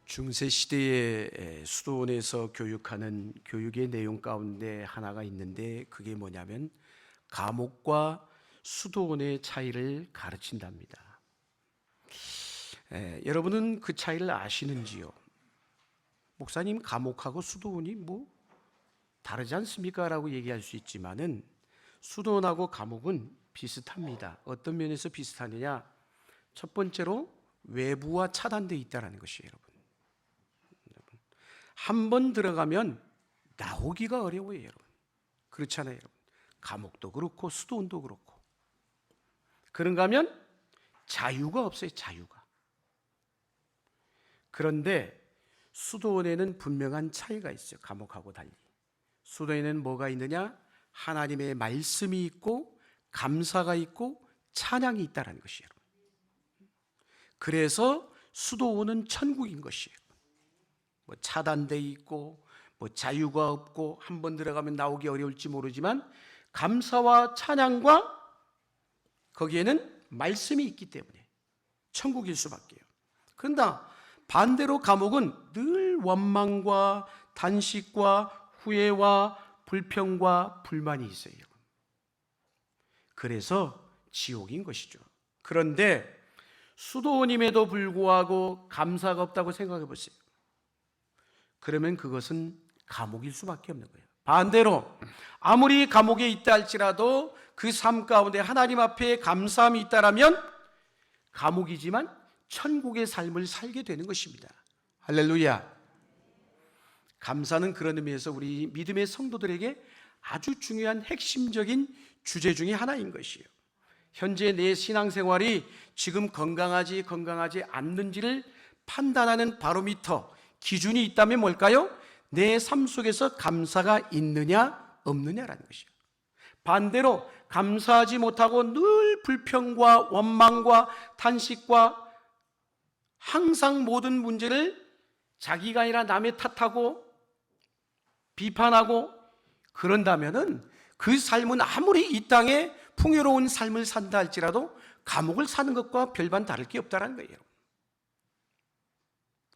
중세 시대에 수도원에서 교육하는 교육의 내용 가운데 하나가 있는데 그게 뭐냐면 감옥과 수도원의 차이를 가르친답니다. 여러분은 그 차이를 아시는지요? 목사님, 감옥하고 수도원이 뭐 다르지 않습니까? 라고 얘기할 수 있지만은 수도원하고 감옥은 비슷합니다. 어떤 면에서 비슷하느냐? 첫 번째로 외부와 차단되어 있다는 것이에요, 여러분. 한 번 들어가면 나오기가 어려워요, 여러분. 그렇잖아요, 여러분. 감옥도 그렇고 수도원도 그렇고. 그런가 하면 자유가 없어요, 자유가. 그런데 수도원에는 분명한 차이가 있어요, 감옥하고 달리. 수도원에는 뭐가 있느냐? 하나님의 말씀이 있고 감사가 있고 찬양이 있다는 것이에요. 그래서 수도원은 천국인 것이에요. 뭐 차단돼 있고 뭐 자유가 없고 한 번 들어가면 나오기 어려울지 모르지만 감사와 찬양과 거기에는 말씀이 있기 때문에 천국일 수밖에요. 그런데 반대로 감옥은 늘 원망과 단식과 후회와 불평과 불만이 있어요. 그래서 지옥인 것이죠. 그런데 수도원임에도 불구하고 감사가 없다고 생각해 보세요. 그러면 그것은 감옥일 수밖에 없는 거예요. 반대로 아무리 감옥에 있다 할지라도 그 삶 가운데 하나님 앞에 감사함이 있다라면 감옥이지만 천국의 삶을 살게 되는 것입니다. 할렐루야. 감사는 그런 의미에서 우리 믿음의 성도들에게 아주 중요한 핵심적인 주제 중에 하나인 것이에요. 현재 내 신앙생활이 지금 건강하지 않는지를 판단하는 바로미터, 기준이 있다면 뭘까요? 내 삶 속에서 감사가 있느냐 없느냐라는 것이에요. 반대로 감사하지 못하고 늘 불평과 원망과 탄식과 항상 모든 문제를 자기가 아니라 남의 탓하고 비판하고 그런다면은 그 삶은 아무리 이 땅에 풍요로운 삶을 산다 할지라도 감옥을 사는 것과 별반 다를 게 없다는 거예요.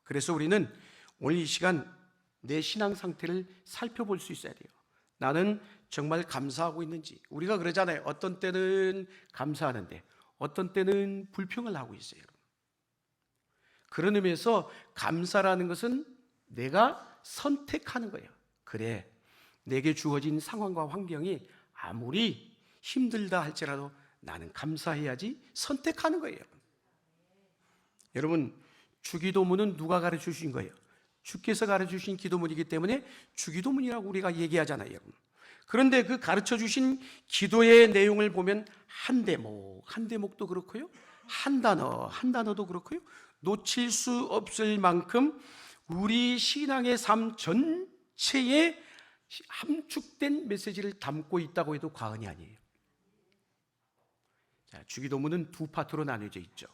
그래서 우리는 오늘 이 시간 내 신앙 상태를 살펴볼 수 있어야 돼요. 나는 정말 감사하고 있는지. 우리가 그러잖아요. 어떤 때는 감사하는데 어떤 때는 불평을 하고 있어요. 그런 의미에서 감사라는 것은 내가 선택하는 거예요. 그래, 내게 주어진 상황과 환경이 아무리 힘들다 할지라도 나는 감사해야지 선택하는 거예요. 여러분, 주기도문은 누가 가르쳐 주신 거예요? 주께서 가르쳐 주신 기도문이기 때문에 주기도문이라고 우리가 얘기하잖아요, 여러분. 그런데 그 가르쳐 주신 기도의 내용을 보면 한 대목도 그렇고요. 한 단어도 그렇고요. 놓칠 수 없을 만큼 우리 신앙의 삶 전체에 함축된 메시지를 담고 있다고 해도 과언이 아니에요. 자, 주기도문은 두 파트로 나뉘어져 있죠.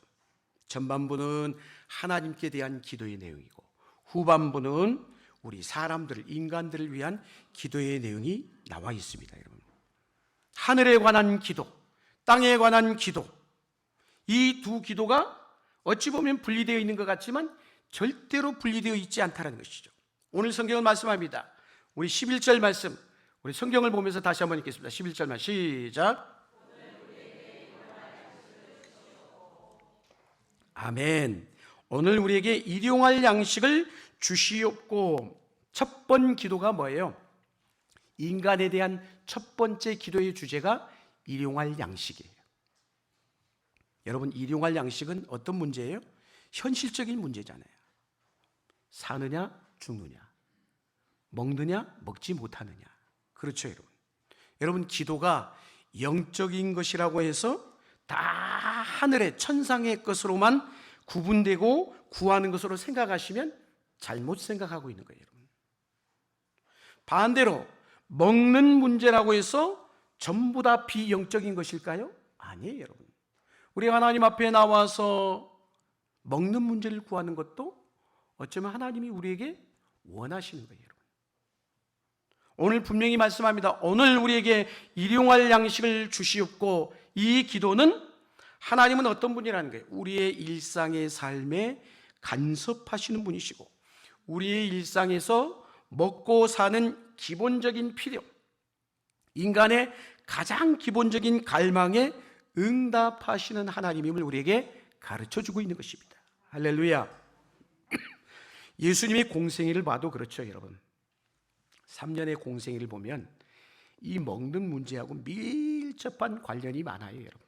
전반부는 하나님께 대한 기도의 내용이고 후반부는 우리 사람들, 인간들을 위한 기도의 내용이 나와 있습니다, 여러분. 하늘에 관한 기도, 땅에 관한 기도, 이 두 기도가 어찌 보면 분리되어 있는 것 같지만 절대로 분리되어 있지 않다는 것이죠. 오늘 성경은 말씀합니다. 우리 11절 말씀, 우리 성경을 보면서 다시 한번 읽겠습니다. 11절 말씀 시작. 아멘. 오늘 우리에게 일용할 양식을 주시옵고. 첫 번 기도가 뭐예요? 인간에 대한 첫 번째 기도의 주제가 일용할 양식이에요. 여러분, 일용할 양식은 어떤 문제예요? 현실적인 문제잖아요. 사느냐 죽느냐, 먹느냐 먹지 못하느냐. 그렇죠, 여러분. 여러분, 기도가 영적인 것이라고 해서 다 하늘의 천상의 것으로만 구분되고 구하는 것으로 생각하시면 잘못 생각하고 있는 거예요, 여러분. 반대로 먹는 문제라고 해서 전부 다 비영적인 것일까요? 아니에요, 여러분. 우리 하나님 앞에 나와서 먹는 문제를 구하는 것도 어쩌면 하나님이 우리에게 원하시는 거예요, 여러분. 오늘 분명히 말씀합니다. 오늘 우리에게 일용할 양식을 주시옵고. 이 기도는 하나님은 어떤 분이라는 거예요? 우리의 일상의 삶에 간섭하시는 분이시고 우리의 일상에서 먹고 사는 기본적인 필요, 인간의 가장 기본적인 갈망에 응답하시는 하나님임을 우리에게 가르쳐주고 있는 것입니다. 할렐루야. 예수님의 공생애를 봐도 그렇죠, 여러분. 3년의 공생애를 보면 이 먹는 문제하고 밀접한 관련이 많아요, 여러분.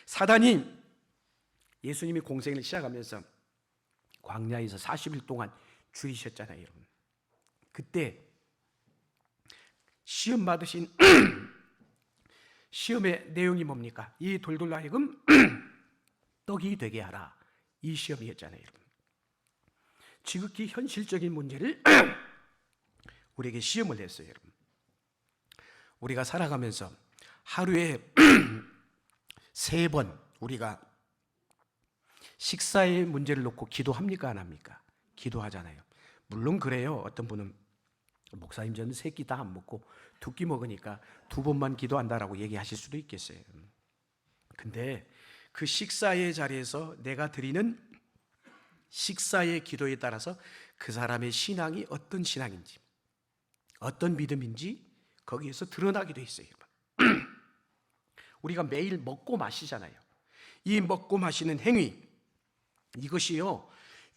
사단이 예수님이 공생애를 시작하면서 광야에서 40일 동안 줄이셨잖아요, 여러분. 그때 시험 받으신 시험의 내용이 뭡니까? 이 돌돌로 하여금 떡이 되게 하라. 이 시험이었잖아요, 여러분. 지극히 현실적인 문제를 우리에게 시험을 냈어요, 여러분. 우리가 살아가면서 하루에 3번 우리가 식사의 문제를 놓고 기도합니까? 안 합니까? 기도하잖아요. 물론 그래요. 어떤 분은 목사님 저는 3끼 다 안 먹고 2끼 먹으니까 2번만 기도한다라고 얘기하실 수도 있겠어요. 근데 그 식사의 자리에서 내가 드리는 식사의 기도에 따라서 그 사람의 신앙이 어떤 신앙인지, 어떤 믿음인지 거기에서 드러나게 돼 있어요. 우리가 매일 먹고 마시잖아요. 이 먹고 마시는 행위, 이것이요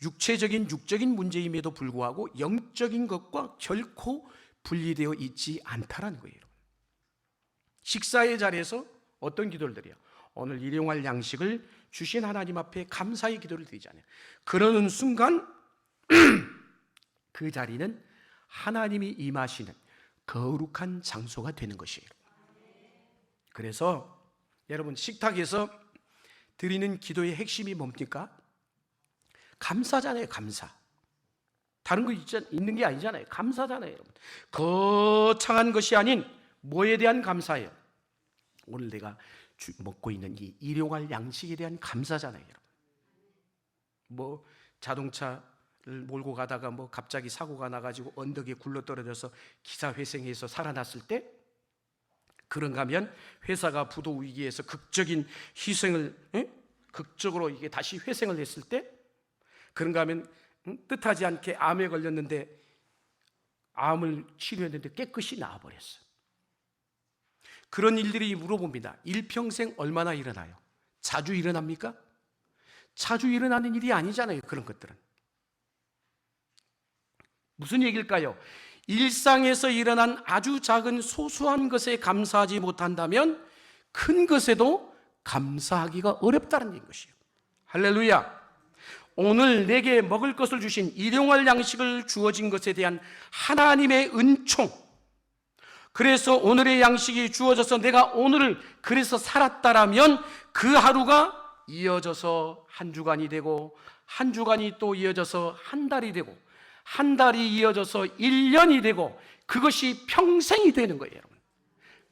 육적인 문제임에도 불구하고 영적인 것과 결코 분리되어 있지 않다라는 거예요. 식사의 자리에서 어떤 기도를 드려요? 오늘 일용할 양식을 주신 하나님 앞에 감사의 기도를 드리잖아요. 그러는 순간 그 자리는 하나님이 임하시는 거룩한 장소가 되는 것이에요. 그래서 여러분 식탁에서 드리는 기도의 핵심이 뭡니까? 감사잖아요, 감사. 다른 거 있는 게 아니잖아요. 감사잖아요, 여러분. 거창한 것이 아닌 뭐에 대한 감사예요? 오늘 내가 먹고 있는 이 일용할 양식에 대한 감사잖아요, 여러분. 뭐 자동차를 몰고 가다가 뭐 갑자기 사고가 나가지고 언덕에 굴러떨어져서 기사회생해서 살아났을 때, 그런가 하면 회사가 부도 위기에서 극적인 희생을 극적으로 이게 다시 회생을 했을 때, 그런가 하면 뜻하지 않게 암에 걸렸는데 암을 치료했는데 깨끗이 나아버렸어. 그런 일들이 물어봅니다. 일평생 얼마나 일어나요? 자주 일어납니까? 자주 일어나는 일이 아니잖아요, 그런 것들은. 무슨 얘기일까요? 일상에서 일어난 아주 작은 소소한 것에 감사하지 못한다면 큰 것에도 감사하기가 어렵다는 것이에요. 할렐루야. 오늘 내게 먹을 것을 주신 일용할 양식을 주어진 것에 대한 하나님의 은총, 그래서 오늘의 양식이 주어져서 내가 오늘을 그래서 살았다라면 그 하루가 이어져서 한 주간이 되고, 한 주간이 또 이어져서 한 달이 되고, 한 달이 이어져서 1년이 되고, 그것이 평생이 되는 거예요, 여러분.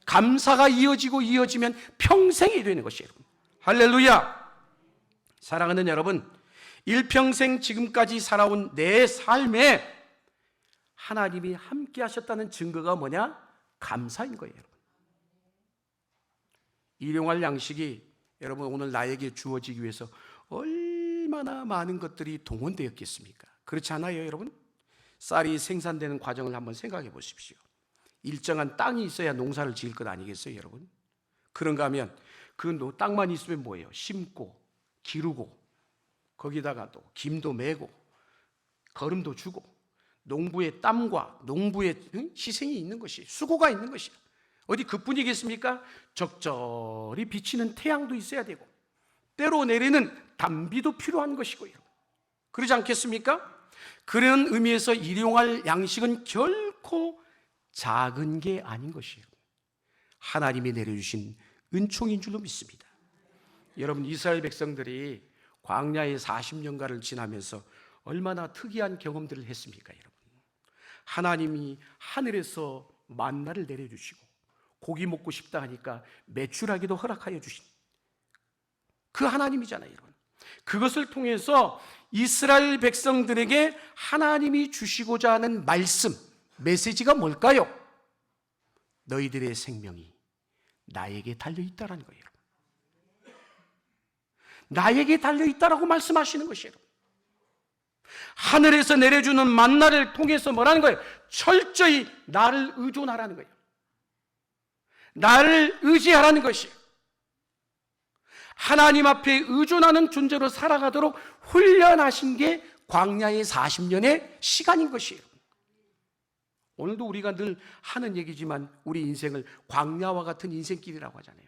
감사가 이어지면 평생이 되는 것이에요, 여러분. 할렐루야. 사랑하는 여러분, 일평생 지금까지 살아온 내 삶에 하나님이 함께 하셨다는 증거가 뭐냐? 감사인 거예요, 여러분. 일용할 양식이 여러분 오늘 나에게 주어지기 위해서 얼마나 많은 것들이 동원되었겠습니까? 그렇지 않아요, 여러분? 쌀이 생산되는 과정을 한번 생각해 보십시오. 일정한 땅이 있어야 농사를 지을 것 아니겠어요, 여러분? 그런가 하면 그 땅만 있으면 뭐예요? 심고 기르고 거기다가 또 김도 매고 거름도 주고 농부의 땀과 농부의 희생이 있는 것이, 수고가 있는 것이야. 어디 그뿐이겠습니까? 적절히 비치는 태양도 있어야 되고 때로 내리는 단비도 필요한 것이고요. 그러지 않겠습니까? 그런 의미에서 일용할 양식은 결코 작은 게 아닌 것이에요. 하나님이 내려주신 은총인 줄로 믿습니다. 여러분, 이스라엘 백성들이 광야의 40년간을 지나면서 얼마나 특이한 경험들을 했습니까, 여러분? 하나님이 하늘에서 만나를 내려주시고 고기 먹고 싶다 하니까 메추라기도 허락하여 주신 그 하나님이잖아요, 여러분. 그것을 통해서 이스라엘 백성들에게 하나님이 주시고자 하는 말씀, 메시지가 뭘까요? 너희들의 생명이 나에게 달려있다라는 거예요. 나에게 달려있다라고 말씀하시는 것이에요. 하늘에서 내려주는 만나를 통해서 뭐라는 거예요? 철저히 나를 의존하라는 거예요. 나를 의지하라는 것이에요. 하나님 앞에 의존하는 존재로 살아가도록 훈련하신 게 광야의 40년의 시간인 것이에요. 오늘도 우리가 늘 하는 얘기지만 우리 인생을 광야와 같은 인생길이라고 하잖아요.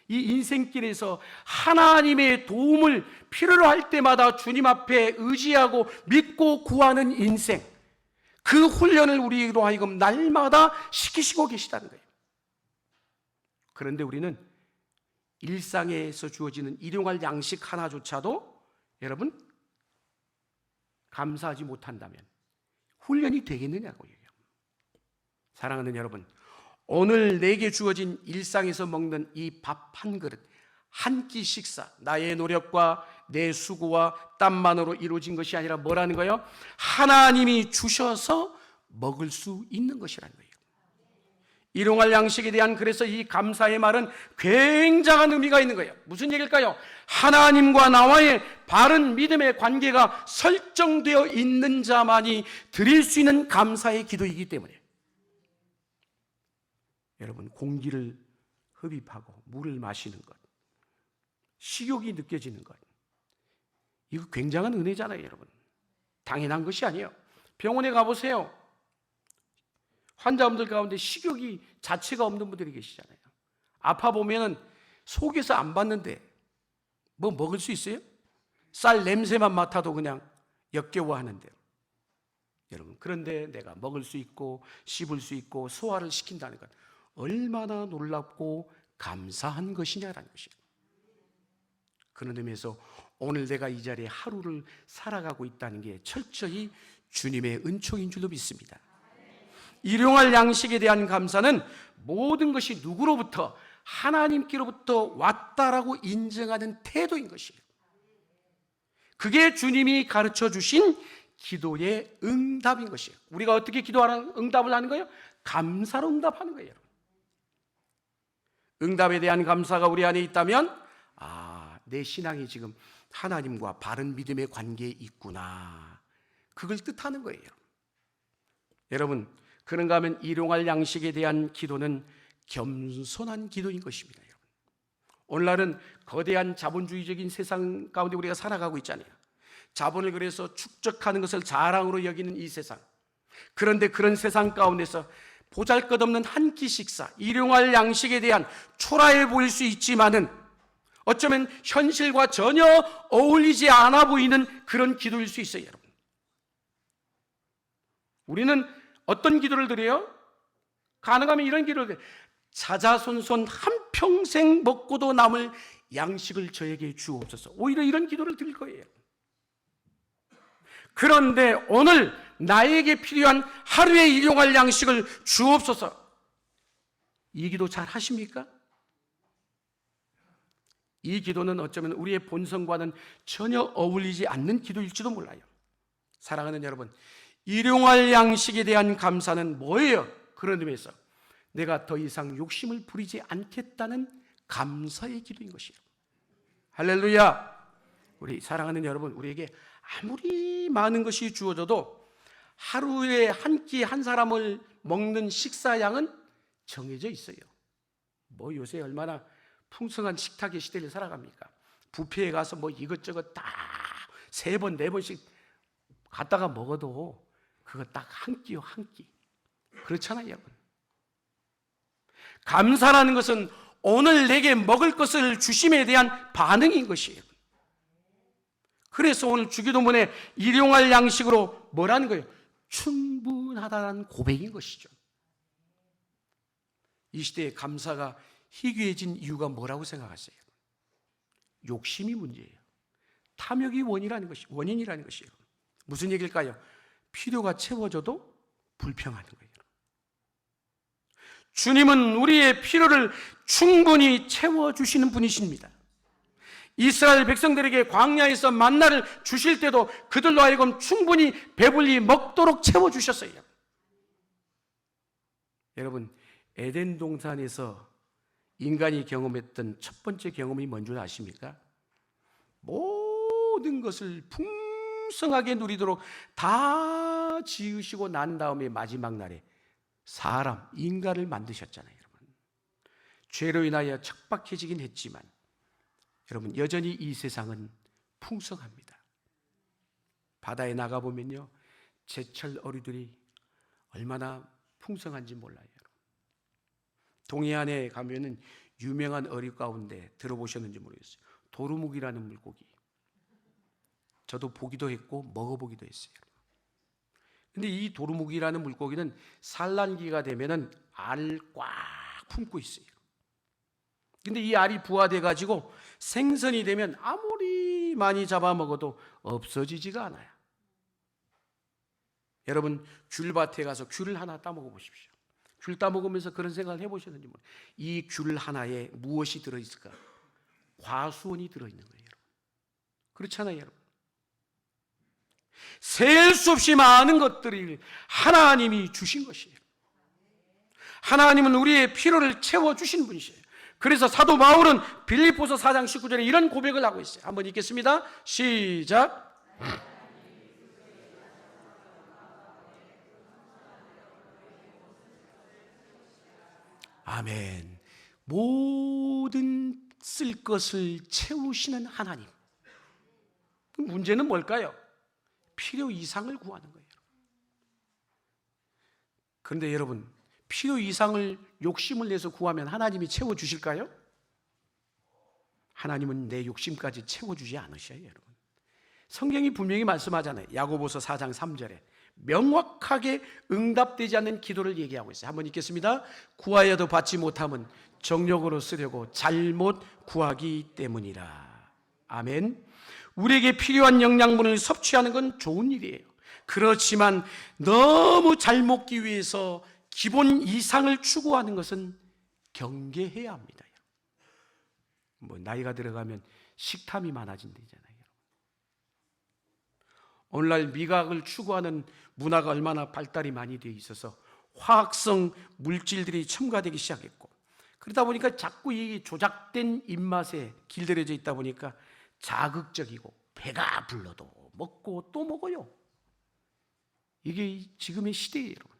이 인생길에서 하나님의 도움을 필요로 할 때마다 주님 앞에 의지하고 믿고 구하는 인생, 그 훈련을 우리로 하여금 날마다 시키시고 계시다는 거예요. 그런데 우리는 일상에서 주어지는 일용할 양식 하나조차도 여러분 감사하지 못한다면 훈련이 되겠느냐고요. 사랑하는 여러분, 오늘 내게 주어진 일상에서 먹는 이 밥 한 그릇, 한 끼 식사, 나의 노력과 내 수고와 땀만으로 이루어진 것이 아니라 뭐라는 거예요? 하나님이 주셔서 먹을 수 있는 것이라는 거예요. 일용할 양식에 대한 그래서 이 감사의 말은 굉장한 의미가 있는 거예요. 무슨 얘기일까요? 하나님과 나와의 바른 믿음의 관계가 설정되어 있는 자만이 드릴 수 있는 감사의 기도이기 때문에 여러분, 공기를 흡입하고 물을 마시는 것, 식욕이 느껴지는 것, 이거 굉장한 은혜잖아요. 여러분, 당연한 것이 아니에요. 병원에 가보세요. 환자분들 가운데 식욕이 자체가 없는 분들이 계시잖아요. 아파 보면은 속에서 안 받는데 뭐 먹을 수 있어요? 쌀 냄새만 맡아도 그냥 역겨워하는데요. 여러분, 그런데 내가 먹을 수 있고 씹을 수 있고 소화를 시킨다는 것, 얼마나 놀랍고 감사한 것이냐라는 것이에요. 그런 의미에서 오늘 내가 이 자리에 하루를 살아가고 있다는 게 철저히 주님의 은총인 줄로 믿습니다. 일용할 양식에 대한 감사는 모든 것이 누구로부터? 하나님께로부터 왔다라고 인정하는 태도인 것이에요. 그게 주님이 가르쳐 주신 기도의 응답인 것이에요. 우리가 어떻게 기도하는 응답을 하는 거예요? 감사로 응답하는 거예요. 응답에 대한 감사가 우리 안에 있다면 내 신앙이 지금 하나님과 바른 믿음의 관계에 있구나, 그걸 뜻하는 거예요. 여러분, 그런가 하면 일용할 양식에 대한 기도는 겸손한 기도인 것입니다. 여러분, 오늘날은 거대한 자본주의적인 세상 가운데 우리가 살아가고 있잖아요. 자본을 그래서 축적하는 것을 자랑으로 여기는 이 세상, 그런데 그런 세상 가운데서 보잘것없는 한 끼 식사, 일용할 양식에 대한 초라해 보일 수 있지만은 어쩌면 현실과 전혀 어울리지 않아 보이는 그런 기도일 수 있어요. 여러분, 우리는 어떤 기도를 드려요? 가능하면 이런 기도를 드려요. 자자손손 한평생 먹고도 남을 양식을 저에게 주옵소서. 오히려 이런 기도를 드릴 거예요. 그런데 오늘 나에게 필요한 하루에 일용할 양식을 주옵소서, 이 기도 잘 하십니까? 이 기도는 어쩌면 우리의 본성과는 전혀 어울리지 않는 기도일지도 몰라요. 사랑하는 여러분, 일용할 양식에 대한 감사는 뭐예요? 그런 의미에서 내가 더 이상 욕심을 부리지 않겠다는 감사의 기도인 것이에요. 할렐루야. 우리 사랑하는 여러분, 우리에게 아무리 많은 것이 주어져도 하루에 한 끼 한 사람을 먹는 식사량은 정해져 있어요. 뭐 요새 얼마나 풍성한 식탁의 시대를 살아갑니까? 뷔페에 가서 뭐 이것저것 다 3번, 4번씩 갔다가 먹어도 그거 딱 한 끼요, 한 끼. 그렇잖아요, 여러분. 감사라는 것은 오늘 내게 먹을 것을 주심에 대한 반응인 것이에요. 그래서 오늘 주기도문에 일용할 양식으로 뭐라는 거예요? 충분하다는 고백인 것이죠. 이 시대에 감사가 희귀해진 이유가 뭐라고 생각하세요? 욕심이 문제예요. 탐욕이 원인이라는 것이에요. 무슨 얘기일까요? 필요가 채워져도 불평하는 거예요. 주님은 우리의 필요를 충분히 채워주시는 분이십니다. 이스라엘 백성들에게 광야에서 만나를 주실 때도 그들로 하여금 충분히 배불리 먹도록 채워주셨어요. 여러분, 에덴 동산에서 인간이 경험했던 첫 번째 경험이 뭔지 아십니까? 모든 것을 풍성하게 누리도록 다 지으시고 난 다음에 마지막 날에 사람, 인간을 만드셨잖아요, 여러분. 죄로 인하여 척박해지긴 했지만 여러분, 여전히 이 세상은 풍성합니다. 바다에 나가보면요, 제철 어류들이 얼마나 풍성한지 몰라요. 동해안에 가면은 유명한 어류 가운데 들어보셨는지 모르겠어요. 도루묵이라는 물고기. 저도 보기도 했고 먹어보기도 했어요. 근데 이 도루묵이라는 물고기는 산란기가 되면은 알을 꽉 품고 있어요. 근데 이 알이 부화돼 가지고 생선이 되면 아무리 많이 잡아먹어도 없어지지가 않아요. 여러분, 귤밭에 가서 귤을 하나 따먹어 보십시오. 귤 따먹으면서 그런 생각을 해보셨는지 모르겠어요. 이 귤 하나에 무엇이 들어있을까? 과수원이 들어있는 거예요, 여러분. 그렇잖아요, 여러분. 셀 수 없이 많은 것들을 하나님이 주신 것이에요. 하나님은 우리의 필요를 채워주신 분이세요. 그래서 사도 바울은 빌립보서 4장 19절에 이런 고백을 하고 있어요. 한번 읽겠습니다. 시작. 아멘. 모든 쓸 것을 채우시는 하나님. 문제는 뭘까요? 필요 이상을 구하는 거예요. 그런데 여러분, 필요 이상을 욕심을 내서 구하면 하나님이 채워주실까요? 하나님은 내 욕심까지 채워주지 않으셔요, 여러분. 성경이 분명히 말씀하잖아요. 야고보서 4장 3절에 명확하게 응답되지 않는 기도를 얘기하고 있어요. 한번 읽겠습니다. 구하여도 받지 못함은 정욕으로 쓰려고 잘못 구하기 때문이라. 아멘. 우리에게 필요한 영양분을 섭취하는 건 좋은 일이에요. 그렇지만 너무 잘 먹기 위해서 기본 이상을 추구하는 것은 경계해야 합니다. 뭐 나이가 들어가면 식탐이 많아진다잖아요. 오늘날 미각을 추구하는 문화가 얼마나 발달이 많이 되어 있어서 화학성 물질들이 첨가되기 시작했고, 그러다 보니까 자꾸 이 조작된 입맛에 길들여져 있다 보니까 자극적이고 배가 불러도 먹고 또 먹어요. 이게 지금의 시대예요, 여러분.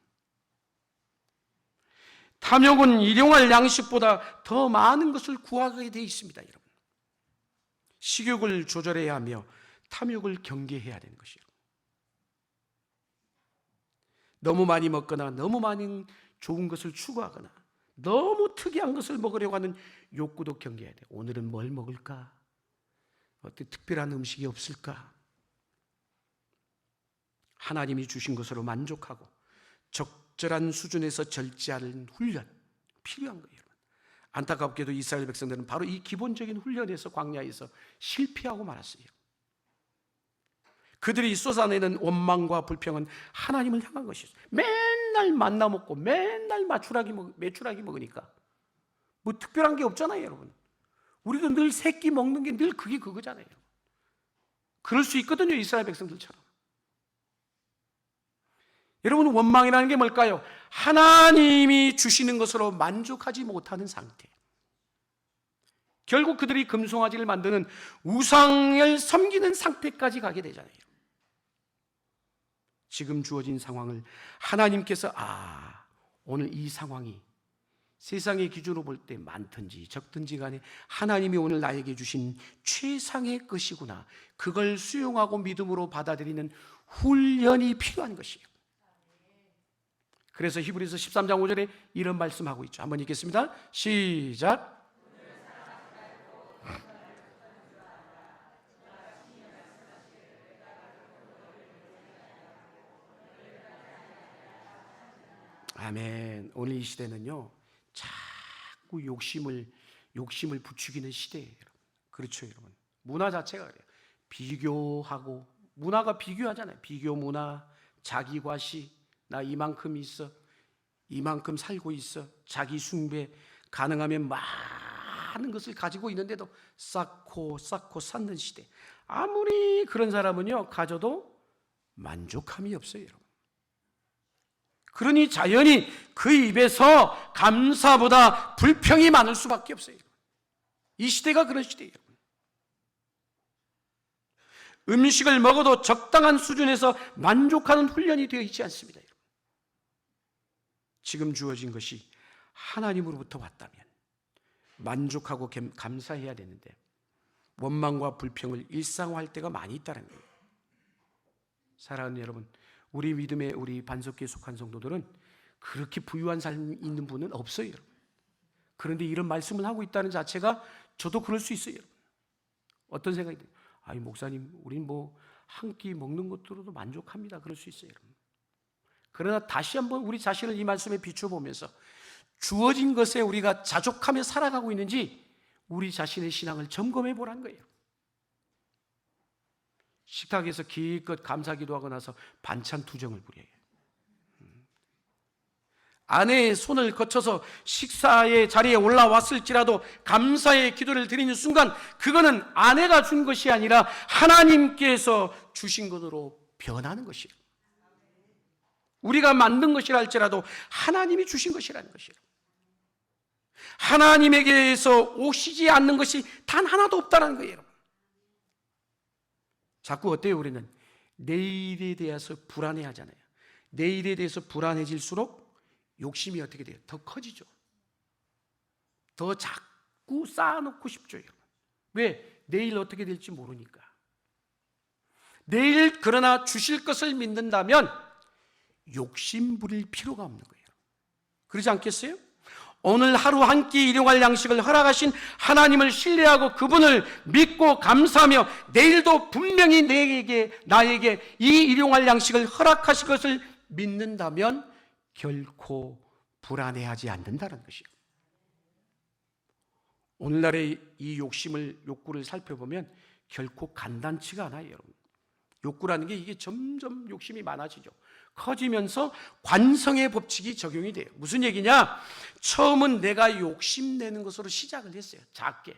탐욕은 일용할 양식보다 더 많은 것을 구하게 되어 있습니다, 여러분. 식욕을 조절해야 하며 탐욕을 경계해야 되는 것이요. 너무 많이 먹거나 너무 많은 좋은 것을 추구하거나 너무 특이한 것을 먹으려고 하는 욕구도 경계해야 돼요. 오늘은 뭘 먹을까? 어떤 특별한 음식이 없을까? 하나님이 주신 것으로 만족하고 적절한 수준에서 절제하는 훈련 필요한 거예요. 안타깝게도 이스라엘 백성들은 바로 이 기본적인 훈련에서 광야에서 실패하고 말았어요. 그들이 쏟아내는 원망과 불평은 하나님을 향한 것이죠. 맨날 만나 먹고 맨날 메추라기 먹으니까 뭐 특별한 게 없잖아요, 여러분. 우리도 늘 새끼 먹는 게 늘 그거잖아요. 그럴 수 있거든요, 이스라엘 백성들처럼. 여러분, 원망이라는 게 뭘까요? 하나님이 주시는 것으로 만족하지 못하는 상태. 결국 그들이 금송아지를 만드는 우상을 섬기는 상태까지 가게 되잖아요. 지금 주어진 상황을 하나님께서 오늘 이 상황이 세상의 기준으로 볼 때 많든지 적든지 간에 하나님이 오늘 나에게 주신 최상의 것이구나, 그걸 수용하고 믿음으로 받아들이는 훈련이 필요한 것이에요. 그래서 히브리서 13장 5절에 이런 말씀하고 있죠. 한번 읽겠습니다. 시작. 아멘. 오늘 이 시대는요, 자꾸 욕심을 부추기는 시대예요. 그렇죠, 여러분. 문화 자체가 그래요. 비교하고, 문화가 비교하잖아요. 비교 문화, 자기과시, 나 이만큼 있어, 이만큼 살고 있어, 자기 숭배, 가능하면 많은 것을 가지고 있는데도 쌓고 쌓는 시대. 아무리 그런 사람은요, 가져도 만족함이 없어요, 여러분. 그러니 자연히 그 입에서 감사보다 불평이 많을 수밖에 없어요. 이 시대가 그런 시대예요. 음식을 먹어도 적당한 수준에서 만족하는 훈련이 되어 있지 않습니다. 여러분. 지금 주어진 것이 하나님으로부터 왔다면 만족하고 감사해야 되는데 원망과 불평을 일상화할 때가 많이 있다는 거예요. 사랑하는 여러분, 우리 믿음의 우리 반석교에 속한 성도들은 그렇게 부유한 삶이 있는 분은 없어요, 여러분. 그런데 이런 말씀을 하고 있다는 자체가 저도 그럴 수 있어요, 여러분. 어떤 생각이 들어요? 아니 목사님, 우린 뭐 한 끼 먹는 것으로도 만족합니다. 그럴 수 있어요, 여러분. 그러나 다시 한번 우리 자신을 이 말씀에 비춰보면서 주어진 것에 우리가 자족하며 살아가고 있는지 우리 자신의 신앙을 점검해 보라는 거예요. 식탁에서 기껏 감사기도하고 나서 반찬 투정을 부려요. 아내의 손을 거쳐서 식사의 자리에 올라왔을지라도 감사의 기도를 드리는 순간 그거는 아내가 준 것이 아니라 하나님께서 주신 것으로 변하는 것이에요. 우리가 만든 것이라 할지라도 하나님이 주신 것이라는 것이에요. 하나님에게서 오시지 않는 것이 단 하나도 없다는 거예요. 자꾸 어때요? 우리는 내일에 대해서 불안해하잖아요. 내일에 대해서 불안해질수록 욕심이 어떻게 돼요? 더 커지죠. 더 자꾸 쌓아놓고 싶죠. 왜? 내일 어떻게 될지 모르니까. 내일 그러나 주실 것을 믿는다면 욕심 부릴 필요가 없는 거예요. 그러지 않겠어요? 오늘 하루 한 끼 일용할 양식을 허락하신 하나님을 신뢰하고 그분을 믿고 감사하며 내일도 분명히 나에게 이 일용할 양식을 허락하실 것을 믿는다면 결코 불안해하지 않는다는 것이에요. 오늘날의 이 욕구를 살펴보면 결코 간단치가 않아요, 여러분. 욕구라는 게 이게 점점 욕심이 많아지죠. 커지면서 관성의 법칙이 적용이 돼요. 무슨 얘기냐? 처음은 내가 욕심내는 것으로 시작을 했어요. 작게.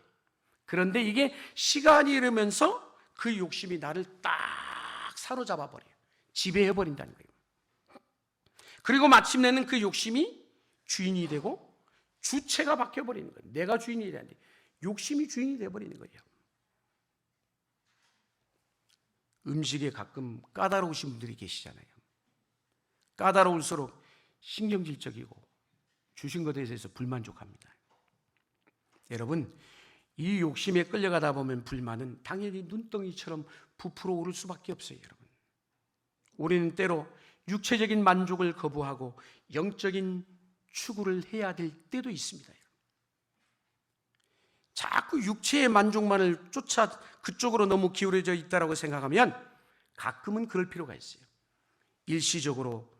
그런데 이게 시간이 흐르면서 그 욕심이 나를 딱 사로잡아 버려요. 지배해 버린다는 거예요. 그리고 마침내는 그 욕심이 주인이 되고 주체가 바뀌어 버리는 거예요. 내가 주인이 되는데 욕심이 주인이 돼 버리는 거예요. 음식에 가끔 까다로우신 분들이 계시잖아요. 까다로울수록 신경질적이고 주신 것에 대해서 불만족합니다. 여러분, 이 욕심에 끌려가다 보면 불만은 당연히 눈덩이처럼 부풀어 오를 수밖에 없어요. 여러분, 우리는 때로 육체적인 만족을 거부하고 영적인 추구를 해야 될 때도 있습니다. 자꾸 육체의 만족만을 쫓아 그쪽으로 너무 기울어져 있다고 생각하면 가끔은 그럴 필요가 있어요. 일시적으로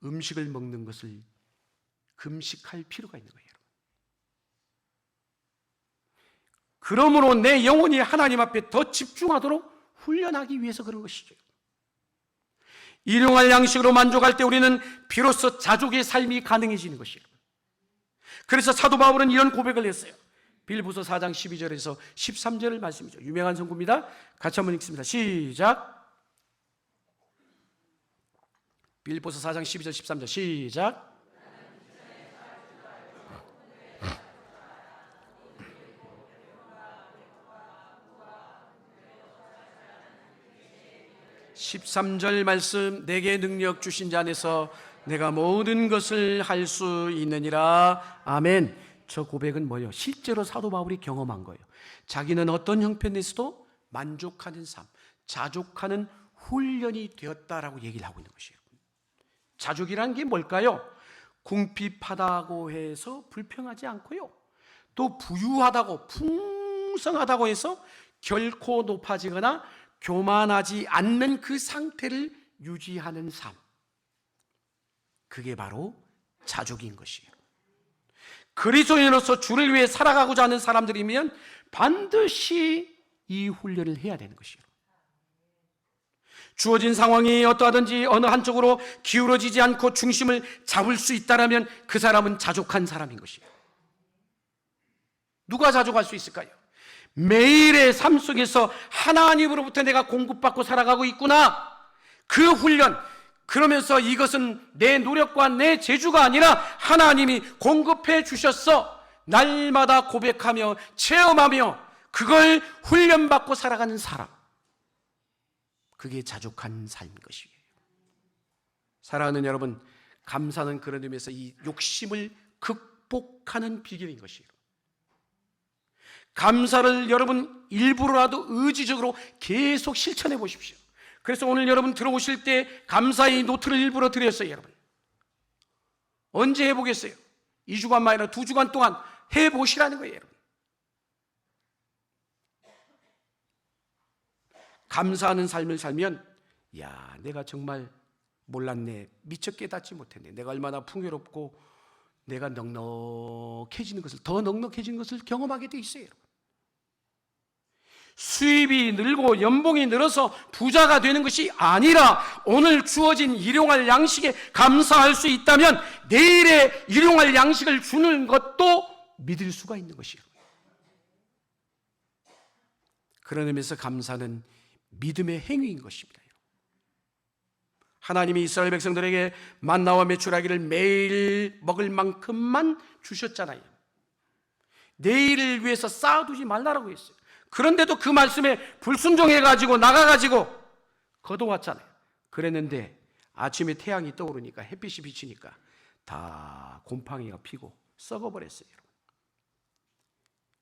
음식을 먹는 것을 금식할 필요가 있는 거예요. 그러므로 내 영혼이 하나님 앞에 더 집중하도록 훈련하기 위해서 그런 것이죠. 일용할 양식으로 만족할 때 우리는 비로소 자족의 삶이 가능해지는 것이에요. 그래서 사도 바울은 이런 고백을 했어요. 빌보서 4장 12절에서 13절을 말씀이죠. 유명한 성구입니다. 같이 한번 읽습니다. 시작. 빌보서 4장 12절 13절 시작. (13절) 말씀, 내게 능력 주신 자 안에서 내가 모든 것을 할 수 있느니라. 아멘. 저 고백은 뭐예요? 실제로 사도 바울이 경험한 거예요. 자기는 어떤 형편에서도 만족하는 삶, 자족하는 훈련이 되었다라고 얘기를 하고 있는 것이에요. 자족이란 게 뭘까요? 궁핍하다고 해서 불평하지 않고요, 또 부유하다고 풍성하다고 해서 결코 높아지거나 교만하지 않는 그 상태를 유지하는 삶, 그게 바로 자족인 것이에요. 그리스도인으로서 주를 위해 살아가고자 하는 사람들이면 반드시 이 훈련을 해야 되는 것이에요. 주어진 상황이 어떠하든지 어느 한쪽으로 기울어지지 않고 중심을 잡을 수 있다면 그 사람은 자족한 사람인 것이에요. 누가 자족할 수 있을까요? 매일의 삶 속에서 하나님으로부터 내가 공급받고 살아가고 있구나, 그 훈련, 그러면서 이것은 내 노력과 내 재주가 아니라 하나님이 공급해 주셨어, 날마다 고백하며 체험하며 그걸 훈련받고 살아가는 사람, 그게 자족한 삶인 것이에요. 사랑하는 여러분, 감사는 그런 의미에서 이 욕심을 극복하는 비결인 것이에요. 감사를 여러분 일부러라도 의지적으로 계속 실천해 보십시오. 그래서 오늘 여러분 들어오실 때 감사의 노트를 일부러 드렸어요. 여러분 언제 해보겠어요? 2주간만 아니라 2주간 동안 해보시라는 거예요. 여러분 감사하는 삶을 살면, 야, 내가 정말 몰랐네, 미처 깨닫지 못했네, 내가 얼마나 풍요롭고 내가 넉넉해지는 것을, 더 넉넉해지는 것을 경험하게 돼 있어요. 여러분 수입이 늘고 연봉이 늘어서 부자가 되는 것이 아니라 오늘 주어진 일용할 양식에 감사할 수 있다면 내일의 일용할 양식을 주는 것도 믿을 수가 있는 것이에요. 그런 의미에서 감사는 믿음의 행위인 것입니다. 하나님이 이스라엘 백성들에게 만나와 메추라기를 매일 먹을 만큼만 주셨잖아요. 내일을 위해서 쌓아두지 말라고 했어요. 그런데도 그 말씀에 불순종해가지고 나가가지고 걷어왔잖아요. 그랬는데 아침에 태양이 떠오르니까, 햇빛이 비치니까 다 곰팡이가 피고 썩어버렸어요.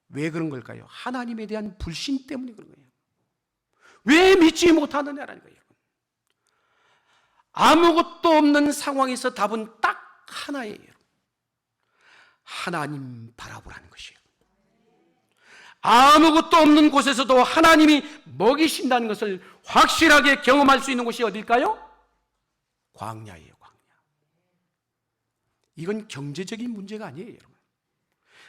왜 그런 걸까요? 하나님에 대한 불신 때문에 그런 거예요. 왜 믿지 못하느냐라는 거예요. 아무것도 없는 상황에서 답은 딱 하나예요. 하나님 바라보라는 것이에요. 아무것도 없는 곳에서도 하나님이 먹이신다는 것을 확실하게 경험할 수 있는 곳이 어딜까요? 광야예요, 광야. 이건 경제적인 문제가 아니에요, 여러분.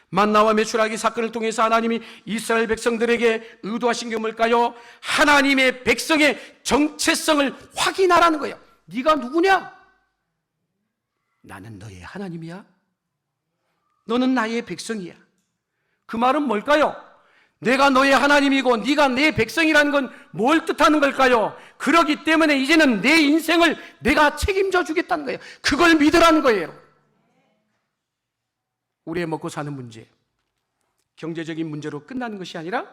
만나와 메추라기 사건을 통해서 하나님이 이스라엘 백성들에게 의도하신 게 뭘까요? 하나님의 백성의 정체성을 확인하라는 거예요. 네가 누구냐? 나는 너의 하나님이야. 너는 나의 백성이야. 그 말은 뭘까요? 내가 너의 하나님이고 네가 내 백성이라는 건 뭘 뜻하는 걸까요? 그렇기 때문에 이제는 내 인생을 내가 책임져 주겠다는 거예요. 그걸 믿으라는 거예요. 우리의 먹고 사는 문제, 경제적인 문제로 끝나는 것이 아니라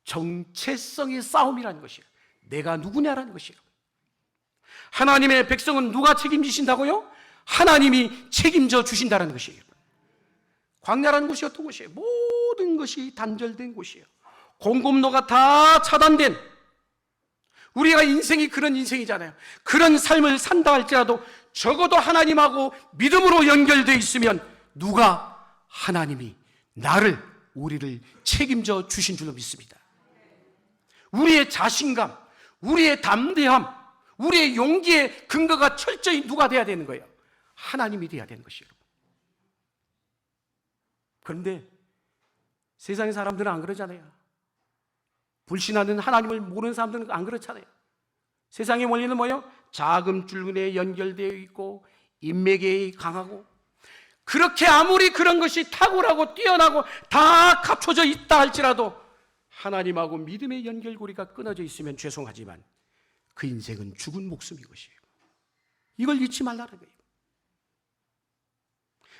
정체성의 싸움이라는 것이에요. 내가 누구냐라는 것이에요. 하나님의 백성은 누가 책임지신다고요? 하나님이 책임져 주신다는 것이에요. 광야라는 곳이 어떤 곳이에요? 모든 것이 단절된 곳이에요. 공급로가 다 차단된, 우리가 인생이 그런 인생이잖아요. 그런 삶을 산다 할지라도 적어도 하나님하고 믿음으로 연결되어 있으면 누가 하나님이 나를, 우리를 책임져 주신 줄로 믿습니다. 우리의 자신감, 우리의 담대함, 우리의 용기의 근거가 철저히 누가 돼야 되는 거예요? 하나님이 돼야 되는 것이에요. 그런데 세상의 사람들은 안 그러잖아요. 불신하는, 하나님을 모르는 사람들은 안 그렇잖아요. 세상의 원리는 뭐예요? 자금줄근에 연결되어 있고 인맥이 강하고, 그렇게 아무리 그런 것이 탁월하고 뛰어나고 다 갖춰져 있다 할지라도 하나님하고 믿음의 연결고리가 끊어져 있으면 죄송하지만 그 인생은 죽은 목숨인 것이에요. 이걸 잊지 말라는 거예요.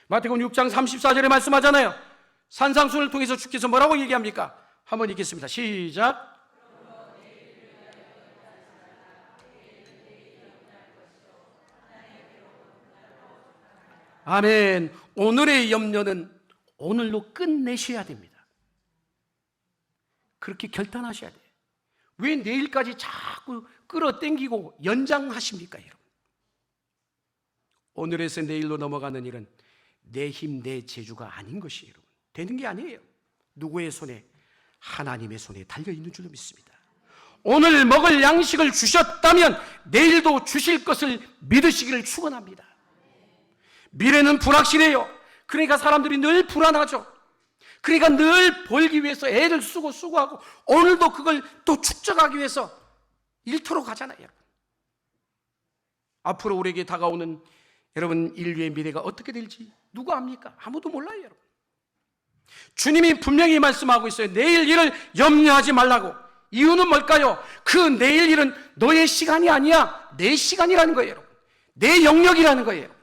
마태복음 6장 34절에 말씀하잖아요. 산상순을 통해서 주께서 뭐라고 얘기합니까? 한번 읽겠습니다. 시작. 아멘. 오늘의 염려는 오늘로 끝내셔야 됩니다. 그렇게 결단하셔야 돼요. 왜 내일까지 자꾸 끌어당기고 연장하십니까, 여러분? 오늘에서 내일로 넘어가는 일은 내 힘, 내 재주가 아닌 것이에요. 여러분, 되는 게 아니에요. 누구의 손에? 하나님의 손에 달려있는 줄로 믿습니다. 오늘 먹을 양식을 주셨다면 내일도 주실 것을 믿으시기를 축원합니다. 미래는 불확실해요. 그러니까 사람들이 늘 불안하죠. 그러니까 늘 벌기 위해서 애를 쓰고 수고하고 오늘도 그걸 또 축적하기 위해서 일터로 가잖아요. 여러분. 앞으로 우리에게 다가오는 여러분 인류의 미래가 어떻게 될지 누가 압니까? 아무도 몰라요, 여러분. 주님이 분명히 말씀하고 있어요. 내일 일을 염려하지 말라고. 이유는 뭘까요? 그 내일 일은 너의 시간이 아니야. 내 시간이라는 거예요, 여러분. 내 영역이라는 거예요.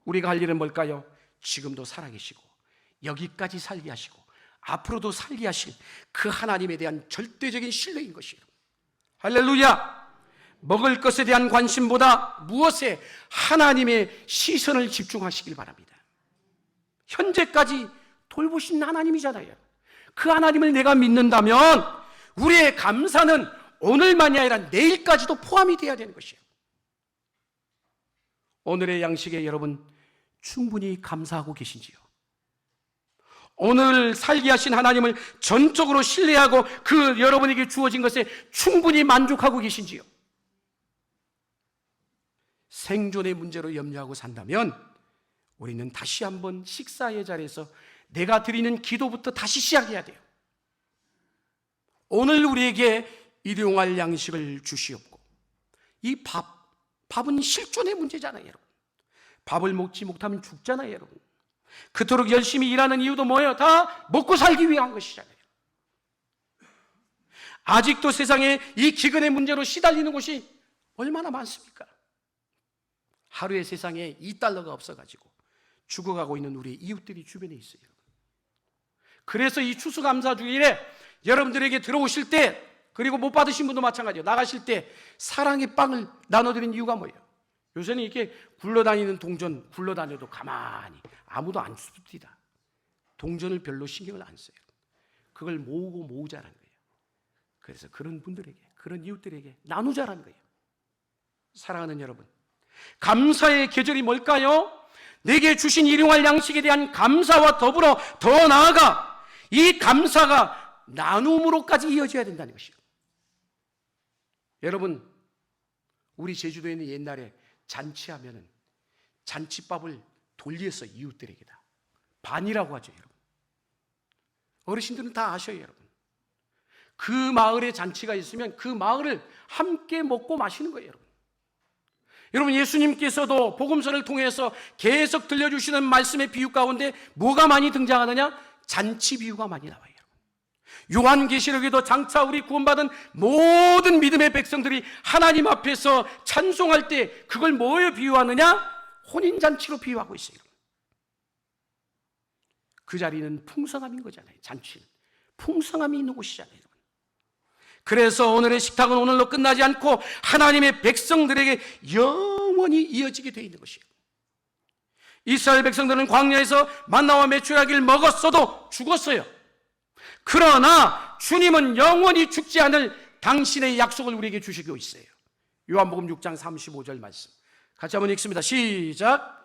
우리가 할 일은 뭘까요? 지금도 살아계시고 여기까지 살게 하시고 앞으로도 살게 하실 그 하나님에 대한 절대적인 신뢰인 것이에요. 할렐루야! 먹을 것에 대한 관심보다 무엇에 하나님의 시선을 집중하시길 바랍니다. 현재까지 돌보신 하나님이잖아요. 그 하나님을 내가 믿는다면 우리의 감사는 오늘만이 아니라 내일까지도 포함이 되어야 되는 것이에요. 오늘의 양식에 여러분 충분히 감사하고 계신지요? 오늘 살게 하신 하나님을 전적으로 신뢰하고 그 여러분에게 주어진 것에 충분히 만족하고 계신지요? 생존의 문제로 염려하고 산다면 우리는 다시 한번 식사의 자리에서 내가 드리는 기도부터 다시 시작해야 돼요. 오늘 우리에게 일용할 양식을 주시옵고, 이 밥은 실존의 문제잖아요, 여러분. 밥을 먹지 못하면 죽잖아요, 여러분. 그토록 열심히 일하는 이유도 뭐예요? 다 먹고 살기 위한 것이잖아요. 아직도 세상에 이 기근의 문제로 시달리는 곳이 얼마나 많습니까? 하루에 세상에 $2가 없어가지고 죽어가고 있는 우리 이웃들이 주변에 있어요. 그래서 이 추수감사주일에 여러분들에게 들어오실 때, 그리고 못 받으신 분도 마찬가지예요. 나가실 때 사랑의 빵을 나눠드린 이유가 뭐예요? 요새는 이렇게 굴러다니는 동전 굴러다녀도 가만히 아무도 안 줍니다. 동전을 별로 신경을 안 써요. 그걸 모으자라는 거예요. 그래서 그런 분들에게, 그런 이웃들에게 나누자라는 거예요. 사랑하는 여러분, 감사의 계절이 뭘까요? 내게 주신 일용할 양식에 대한 감사와 더불어 더 나아가 이 감사가 나눔으로까지 이어져야 된다는 것이에요. 여러분, 우리 제주도에는 옛날에 잔치하면은 잔치밥을 돌려서 이웃들에게다. 반이라고 하죠, 여러분. 어르신들은 다 아셔요, 여러분. 그 마을에 잔치가 있으면 그 마을을 함께 먹고 마시는 거예요, 여러분. 여러분, 예수님께서도 복음서를 통해서 계속 들려주시는 말씀의 비유 가운데 뭐가 많이 등장하느냐? 잔치 비유가 많이 나와요, 여러분. 요한계시록에도 장차 우리 구원받은 모든 믿음의 백성들이 하나님 앞에서 찬송할 때 그걸 뭐에 비유하느냐? 혼인잔치로 비유하고 있어요, 여러분. 그 자리는 풍성함인 거잖아요. 잔치는 풍성함이 있는 곳이잖아요, 여러분. 그래서 오늘의 식탁은 오늘로 끝나지 않고 하나님의 백성들에게 영원히 이어지게 되어 있는 것이에요. 이스라엘 백성들은 광야에서 만나와 메추라기를 먹었어도 죽었어요. 그러나 주님은 영원히 죽지 않을 당신의 약속을 우리에게 주시고 있어요. 요한복음 6장 35절 말씀 같이 한번 읽습니다. 시작.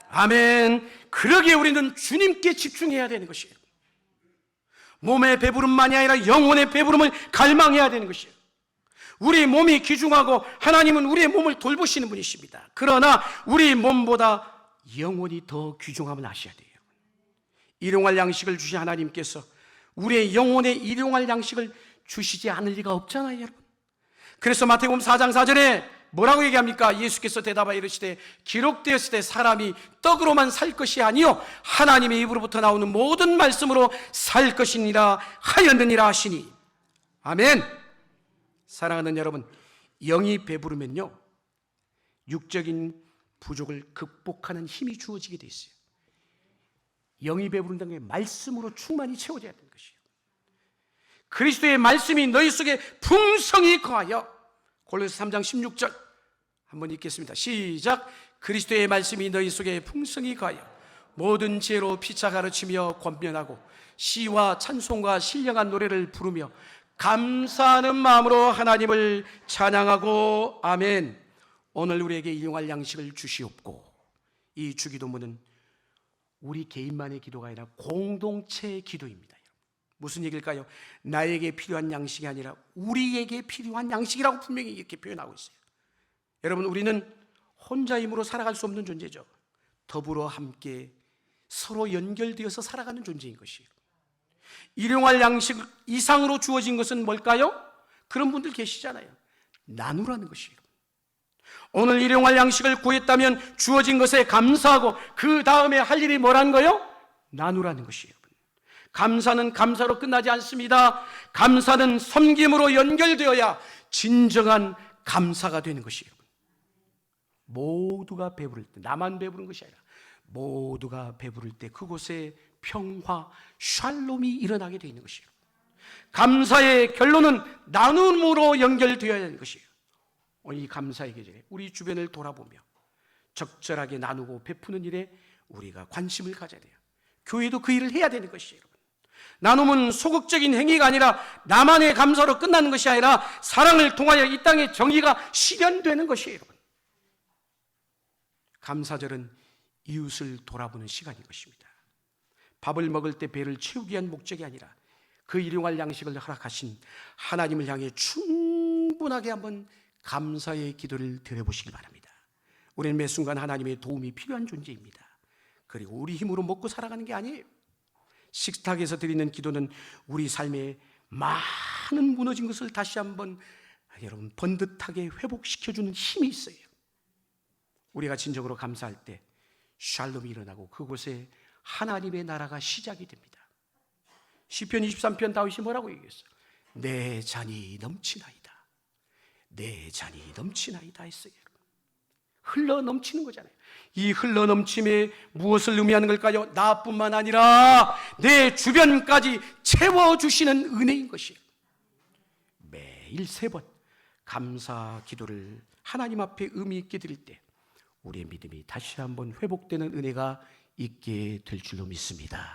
아멘. 그러기에 우리는 주님께 집중해야 되는 것이에요. 몸의 배부름만이 아니라 영혼의 배부름을 갈망해야 되는 것이에요. 우리 몸이 귀중하고 하나님은 우리의 몸을 돌보시는 분이십니다. 그러나 우리 몸보다 영혼이 더 귀중함을 아셔야 돼요. 일용할 양식을 주신 하나님께서 우리의 영혼에 일용할 양식을 주시지 않을 리가 없잖아요, 여러분. 그래서 마태복음 4장 4절에 뭐라고 얘기합니까? 예수께서 대답하여 이르시되 기록되었을 때 사람이 떡으로만 살 것이 아니요 하나님의 입으로부터 나오는 모든 말씀으로 살 것이니라 하였느니라 하시니. 아멘. 사랑하는 여러분, 영이 배부르면요 육적인 부족을 극복하는 힘이 주어지게 돼 있어요. 영이 배부른다는 게 말씀으로 충만히 채워져야 되는 것이에요. 그리스도의 말씀이 너희 속에 풍성히 거하여, 골로새 3장 16절 한번 읽겠습니다. 시작. 그리스도의 말씀이 너희 속에 풍성히 거하여 모든 지혜로 피차 가르치며 권면하고 시와 찬송과 신령한 노래를 부르며 감사하는 마음으로 하나님을 찬양하고. 아멘. 오늘 우리에게 일용할 양식을 주시옵고. 이 주기도문은 우리 개인만의 기도가 아니라 공동체의 기도입니다. 무슨 얘기일까요? 나에게 필요한 양식이 아니라 우리에게 필요한 양식이라고 분명히 이렇게 표현하고 있어요. 여러분, 우리는 혼자 힘으로 살아갈 수 없는 존재죠. 더불어 함께 서로 연결되어서 살아가는 존재인 것이에요. 일용할 양식 이상으로 주어진 것은 뭘까요? 그런 분들 계시잖아요. 나누라는 것이에요. 오늘 일용할 양식을 구했다면 주어진 것에 감사하고 그 다음에 할 일이 뭐라는 거예요? 나누라는 것이에요. 감사는 감사로 끝나지 않습니다. 감사는 섬김으로 연결되어야 진정한 감사가 되는 것이에요. 모두가 배부를 때, 나만 배부른 것이 아니라 모두가 배부를 때 그곳에 평화, 샬롬이 일어나게 되어 있는 것이에요. 감사의 결론은 나눔으로 연결되어야 하는 것이에요. 오늘 이 감사의 계절에 우리 주변을 돌아보며 적절하게 나누고 베푸는 일에 우리가 관심을 가져야 돼요. 교회도 그 일을 해야 되는 것이에요. 나눔은 소극적인 행위가 아니라 나만의 감사로 끝나는 것이 아니라 사랑을 통하여 이 땅의 정의가 실현되는 것이에요. 감사절은 이웃을 돌아보는 시간인 것입니다. 밥을 먹을 때 배를 채우기 위한 목적이 아니라 그 일용할 양식을 허락하신 하나님을 향해 충분하게 한번 감사의 기도를 드려보시기 바랍니다. 우리는 매 순간 하나님의 도움이 필요한 존재입니다. 그리고 우리 힘으로 먹고 살아가는 게 아니에요. 식탁에서 드리는 기도는 우리 삶에 많은 무너진 것을 다시 한번 여러분 번듯하게 회복시켜주는 힘이 있어요. 우리가 진정으로 감사할 때 샬롬이 일어나고 그곳에 하나님의 나라가 시작이 됩니다. 시편 23편 다윗이 뭐라고 얘기했어요? 내 잔이 넘치나이다. 내 잔이 넘치나이다 했어요. 흘러 넘치는 거잖아요. 이 흘러 넘침에 무엇을 의미하는 걸까요? 나뿐만 아니라 내 주변까지 채워주시는 은혜인 것이에요. 매일 3번 감사 기도를 하나님 앞에 의미 있게 드릴 때 우리의 믿음이 다시 한번 회복되는 은혜가 있게 될 줄로 믿습니다.